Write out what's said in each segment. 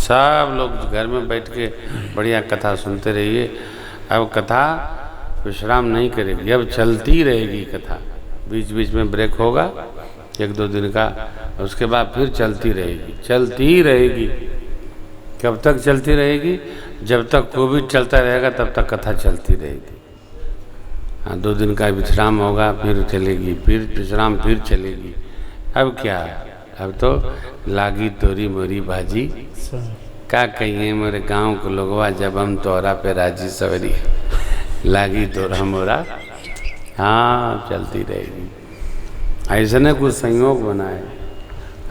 सब लोग घर में बैठ के बढ़िया कथा सुनते रहिए। अब कथा विश्राम नहीं करेगी, अब चलती रहेगी कथा। बीच बीच में ब्रेक होगा 1-2 दिन का, उसके बाद फिर चलती रहेगी, चलती ही रहेगी। कब तक चलती रहेगी? जब तक कोविड चलता रहेगा तब तक कथा चलती रहेगी। हाँ, 2 दिन का विश्राम होगा, फिर चलेगी, फिर विश्राम, फिर चलेगी। अब क्या, अब तो लागी तोरी मोरी भाजी, का कहिए मेरे गांव के लोगवा, जब हम तोरा पे राजी सवरी, लागी तोरा मोरा। हाँ, चलती रहेगी। ऐसे ने कुछ संयोग बनाए,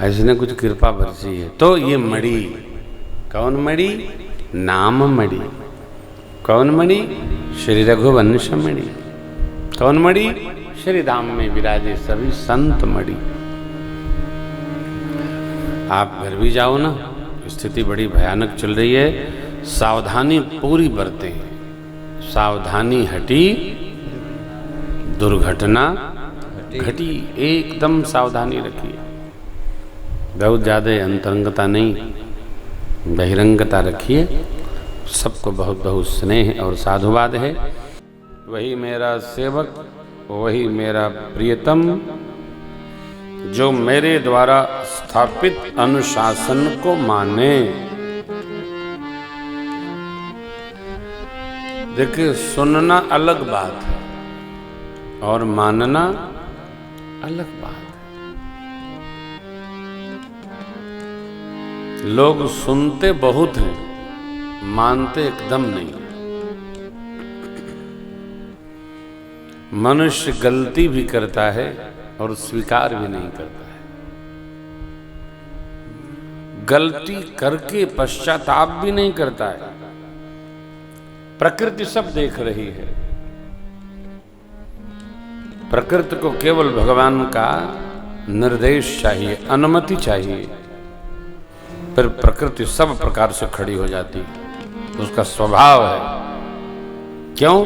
ऐसे ने कुछ कृपा बरसी है। तो ये मड़ी, कौन मड़ी? नाम मड़ी। कौन मड़ी? श्री रघुवंश मड़ी। कौन मड़ी? श्री धाम में विराजे सभी संत मड़ी। आप घर भी जाओ ना, स्थिति बड़ी भयानक चल रही है, सावधानी पूरी बरतें। सावधानी हटी दुर्घटना घटी। एकदम सावधानी रखिए, बहुत ज़्यादा अंतरंगता नहीं, बहिरंगता रखिए। सबको बहुत बहुत स्नेह और साधुवाद है। वही मेरा सेवक, वही मेरा प्रियतम, जो मेरे द्वारा स्थापित अनुशासन को माने। देखिए, सुनना अलग बात है और मानना अलग बात है। लोग सुनते बहुत हैं, मानते एकदम नहीं। मनुष्य गलती भी करता है और स्वीकार भी नहीं करता है। गलती करके पश्चाताप भी नहीं करता है। प्रकृति सब देख रही है। प्रकृति को केवल भगवान का निर्देश चाहिए, अनुमति चाहिए, फिर प्रकृति सब प्रकार से खड़ी हो जाती है। उसका स्वभाव है। क्यों?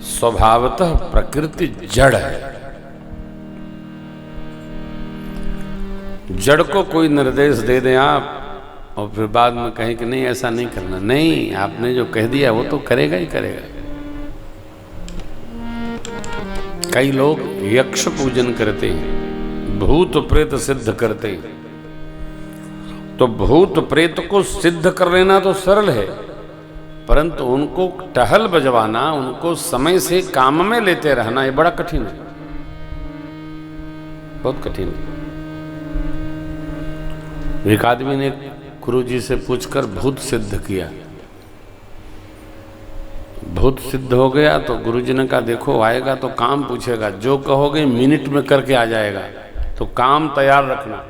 स्वभावतः प्रकृति जड़ है। जड़ को कोई निर्देश दे दें आप और फिर बाद में कहें कि नहीं ऐसा नहीं करना, नहीं, आपने जो कह दिया वो तो करेगा ही करेगा। कई लोग यक्ष पूजन करते हैं, भूत प्रेत सिद्ध करते हैं। तो भूत प्रेत को सिद्ध कर लेना तो सरल है, परंतु उनको टहल बजवाना, उनको समय से काम में लेते रहना, ये बड़ा कठिन है, बहुत कठिन है। एक आदमी ने गुरुजी से पूछकर भूत सिद्ध किया। भूत सिद्ध हो गया तो गुरुजी ने कहा, देखो आएगा तो काम पूछेगा, जो कहोगे मिनट में करके आ जाएगा, तो काम तैयार रखना।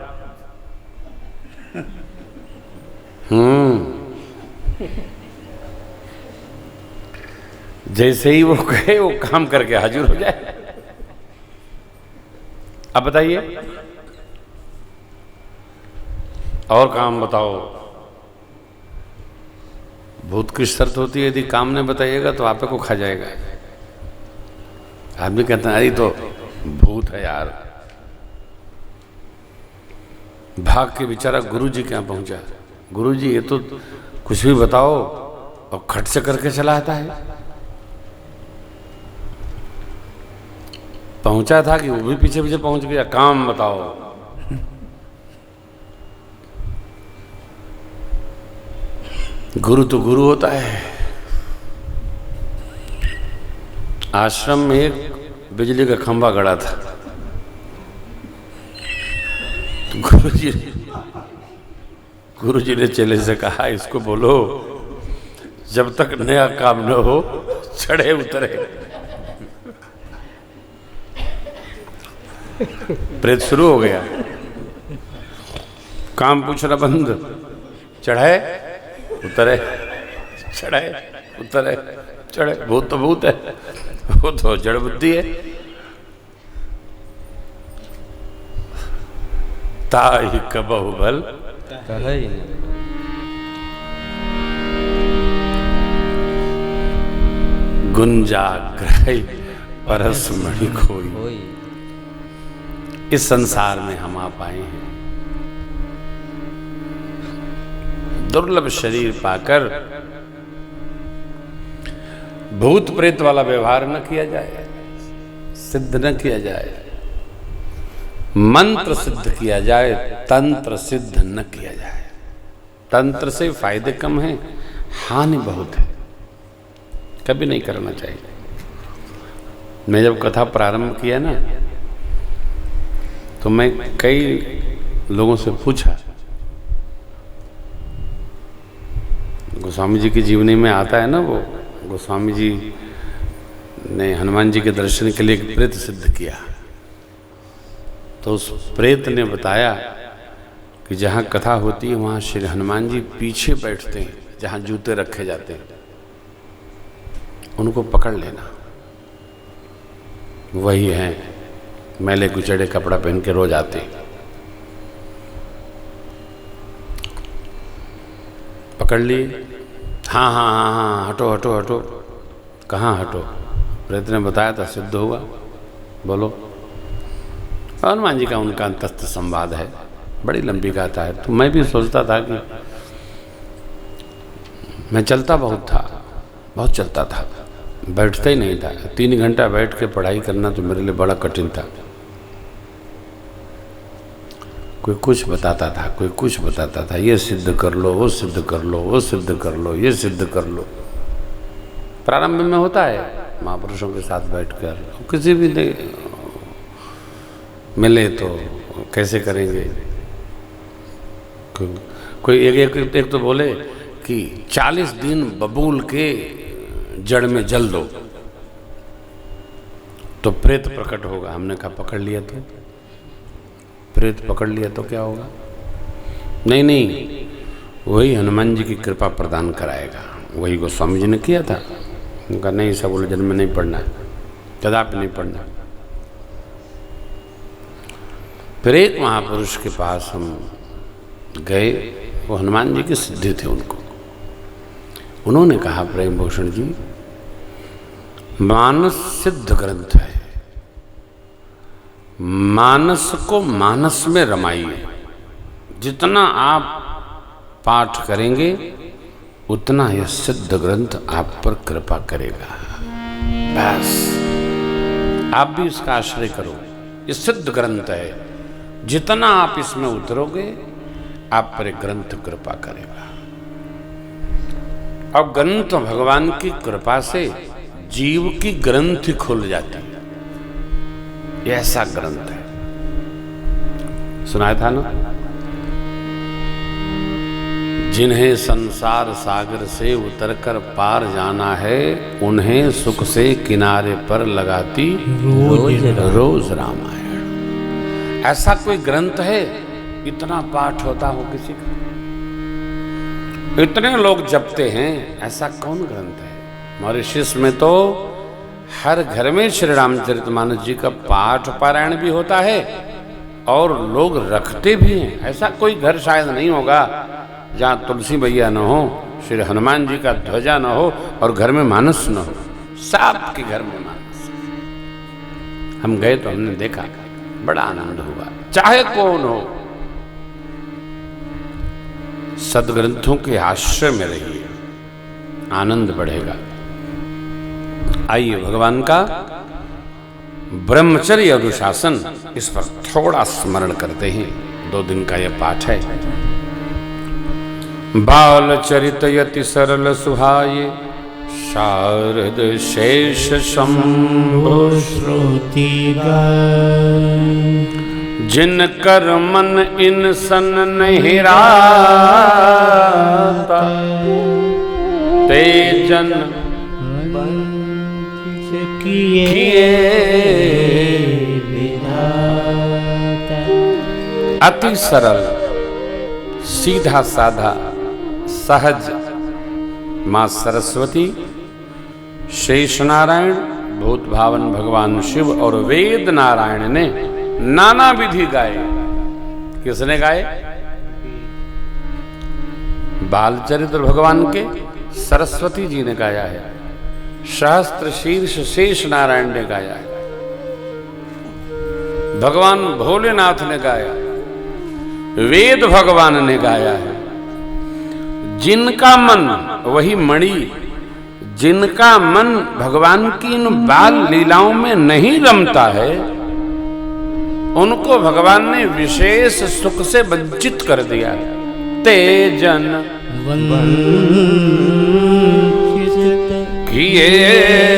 जैसे ही वो कहे वो काम करके हाजिर हो जाए। अब बताइए, और काम बताओ। भूत की शर्त होती है, यदि काम नहीं बताइएगा तो आपे को खा जाएगा। आदमी कहता है, अरे तो भूत है यार। भाग के बेचारा गुरुजी के यहाँ पहुंचा। गुरुजी ये तो कुछ भी बताओ, और खट से करके चला आता है। पहुंचा था कि वो भी पीछे पीछे पहुंच गया, काम बताओ। गुरु तो गुरु होता है। आश्रम में एक बिजली का खंभा गड़ा था। तो गुरुजी ने चेले से कहा, इसको बोलो जब तक नया काम न हो चढ़े उतरे। प्रेत शुरू हो गया, काम पूछना बंद, चढ़े उतरे, चढ़े उतरे, चढ़े। भूत तो भूत है, वो तो जड़ बुद्धि है। ताहि कबहु बल गुंजाग्रह परस मणि खोई। इस संसार में हम आप आए हैं, दुर्लभ शरीर पाकर भूत प्रेत वाला व्यवहार न किया जाए, सिद्ध न किया जाए, मंत्र सिद्ध किया जाए, तंत्र सिद्ध न किया जाए। तंत्र से फायदे कम है, हानि बहुत है, कभी नहीं करना चाहिए। मैं जब कथा प्रारंभ किया ना, तो मैं कई लोगों से पूछा, गोस्वामी जी की जीवनी में आता है ना, वो गोस्वामी जी ने हनुमान जी के दर्शन के लिए एक प्रेत सिद्ध किया। तो उस प्रेत ने बताया कि जहाँ कथा होती है वहाँ श्री हनुमान जी पीछे बैठते हैं, जहाँ जूते रखे जाते हैं, उनको पकड़ लेना। वही हैं, मैले कुचड़े कपड़ा पहन के रोज आते, पकड़ लिए। हाँ हाँ हाँ हाँ, हटो हटो हटो। कहाँ हटो? प्रेत ने बताया था, सिद्ध हुआ, बोलो। हनुमान जी का उनका अंतस्थ संवाद है, बड़ी लंबी गाथा है। तो मैं भी सोचता था कि मैं चलता बहुत था, बहुत चलता था, बैठता ही नहीं था। 3 घंटा बैठ के पढ़ाई करना तो मेरे लिए बड़ा कठिन था। कोई कुछ बताता था, कोई कुछ बताता था, ये सिद्ध कर लो, वो सिद्ध कर लो, वो सिद्ध कर लो, ये सिद्ध कर लो। प्रारंभ में होता है महापुरुषों के साथ बैठकर, किसी भी मिले तो कैसे करेंगे। कोई एक तो बोले कि 40 दिन बबूल के जड़ में जल दो तो प्रेत प्रकट होगा। हमने कहा पकड़ लिया तो प्रेत पकड़ लिया तो क्या होगा? नहीं नहीं, वही हनुमान जी की कृपा प्रदान कराएगा। वही गोस्वामी जी ने किया था। उनका नहीं, सब उलझन में नहीं पड़ना, कदापि नहीं पड़ना। फिर एक महापुरुष के पास हम गए, वो हनुमान जी के सिद्धि थे। उन्होंने कहा, प्रेम भूषण जी, मानस सिद्ध ग्रंथ है, मानस को मानस में रमाइए। जितना आप पाठ करेंगे उतना यह सिद्ध ग्रंथ आप पर कृपा करेगा। बस आप भी इसका आश्रय करो। ये सिद्ध ग्रंथ है, जितना आप इसमें उतरोगे आप पर ग्रंथ कृपा करेगा। अब ग्रंथ भगवान की कृपा से जीव की ग्रंथि खुल जाती है। ऐसा ग्रंथ है, सुनाया था ना, जिन्हें संसार सागर से उतरकर पार जाना है, उन्हें सुख से किनारे पर लगाती रोज रामायण। ऐसा कोई ग्रंथ है, इतना पाठ होता हो किसी का, इतने लोग जपते हैं, ऐसा कौन ग्रंथ है? मॉरिशस में तो हर घर में श्री रामचरितमानस जी का पाठ पारायण भी होता है और लोग रखते भी हैं। ऐसा कोई घर शायद नहीं होगा जहाँ तुलसी मैया न हो, श्री हनुमान जी का ध्वजा न हो और घर में मानस न हो। सबके घर में मानस। हम गए तो हमने देखा, बड़ा आनंद हुआ। चाहे कौन हो, सदग्रंथों के आश्रय में रहिए, आनंद बढ़ेगा। आइए भगवान का ब्रह्मचर्य अनुशासन, इस पर थोड़ा स्मरण करते हैं। 2 दिन का यह पाठ है। बाल चरित यति सरल सुहाये, शारद शेष शंभु श्रुति जिन कर मन इन सन नहीं राता, ते जन किए अति सरल, सीधा साधा, सहज माँ सरस्वती, शेष नारायण, भूत भावन भगवान शिव और वेद नारायण ने नाना विधि गाए। किसने गाए? बालचरित्र भगवान के सरस्वती जी ने गाया है, सहस्त्र शीर्ष शेष नारायण ने गाया है, भगवान भोलेनाथ ने गाया, वेद भगवान ने गाया है, जिनका मन, वही मणि, जिनका मन भगवान की इन बाल लीलाओं में नहीं रमता है, उनको भगवान ने विशेष सुख से वंचित कर दिया। तेजन किए